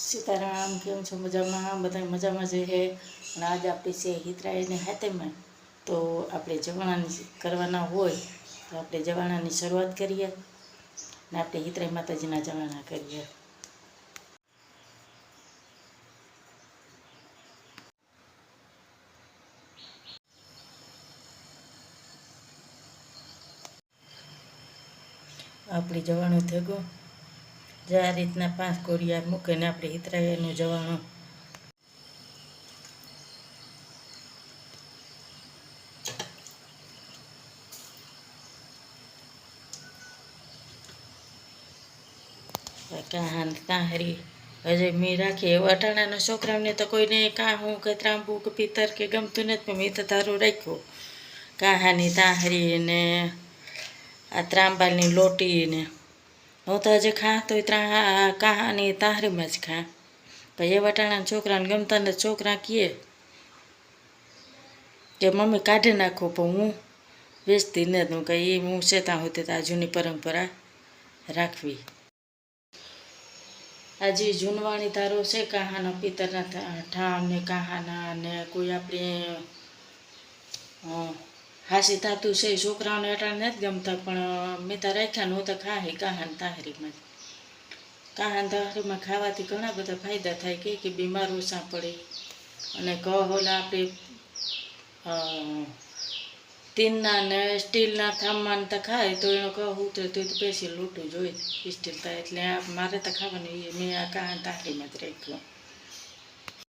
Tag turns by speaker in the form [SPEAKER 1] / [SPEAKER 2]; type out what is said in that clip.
[SPEAKER 1] સીતારામ, કેમ છો? મજામાં? બધા મજામાં જ છે. અને આજ આપણી છે હિતરાયની હાથેમાં, તો આપણે જવાણાની કરવાના હોય તો આપણે જવાણાની શરૂઆત કરીએ ને આપણે હિતરાય માતાજીના જવાણા કરીએ. આપણી જવાણું થઈ ગયું. જે આ રીતના 5 કોરિયા મૂકીને આપણે હિતરાયનું જવાણું કાહાન તાહરી હજી મેં રાખી. અટાણાના છોકરાઓને તો કોઈને કાહું કે ત્રાંબુ કે પિત્તર કે ગમતું નથી, પણ મેં તો તારું રાખ્યું. કાહાની તાહરી ને આ ત્રાંબાની લોટી ને હું તો હજી ખા તો કાહાની તાહરીમાં જ ખા. પછી એ વટાણાના છોકરાને ગમતા ને છોકરા કહે કે મમ્મી કાઢી નાખો, પણ હું વેચતી નથી. હું કહી એ હું છે ત્યાં હોતી તો આ જૂની પરંપરા રાખવી. આજે જૂનવાણી તારો છે કાહાના પિત્તરના ઠામ ને કાહાના ને કોઈ આપણે હાસી થાતું છે. છોકરાઓને અટાણે નથી ગમતા, પણ મેં તો રાખ્યા. હું તો ખાહી કાહાન તાહરીમાં. કાહાન તાહરીમાં ખાવાથી ઘણા બધા ફાયદા થાય. કે બીમાર ઓછા પડે. અને ઓલા આપણે ટીનના ને સ્ટીલના થાંભલાને તો ખાય તો એનો કહું ઉતરે તો પેશી લૂંટવું જોઈએ સ્ટીલ થાય. એટલે મારે તો ખાવાનું મેં આ કાહાન તાહરીમાં જ રાખ્યું.